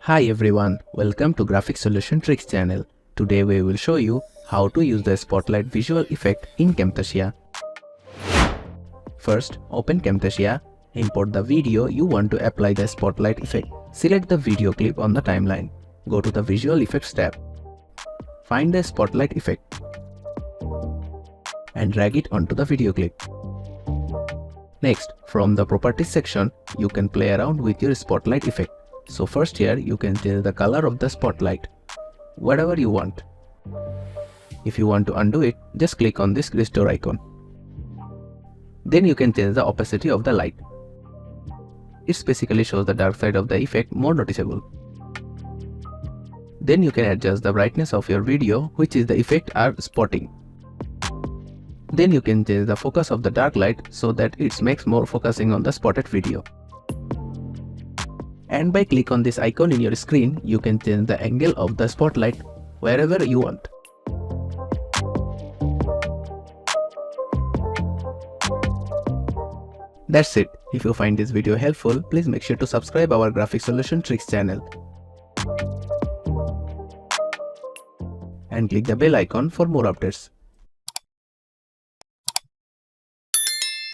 Hi everyone, welcome to Graphic Solution Tricks channel. Today we will show you how to use the spotlight visual effect in Camtasia. First, open Camtasia, import the video you want to apply the spotlight effect. Select the video clip on the timeline. Go to the Visual Effects tab. Find the spotlight effect and drag it onto the video clip. Next, from the Properties section, you can play around with your spotlight effect. So first here you can change the color of the spotlight, whatever you want. If you want to undo it, just click on this restore icon. Then you can change the opacity of the light. It basically shows the dark side of the effect more noticeable. Then you can adjust the brightness of your video, which is the effect are spotting. Then you can change the focus of the dark light so that it makes more focusing on the spotted video. And by click on this icon in your screen, you can change the angle of the spotlight wherever you want. That's it. If you find this video helpful, please make sure to subscribe our Graphic Solution Tricks channel and click the bell icon for more updates.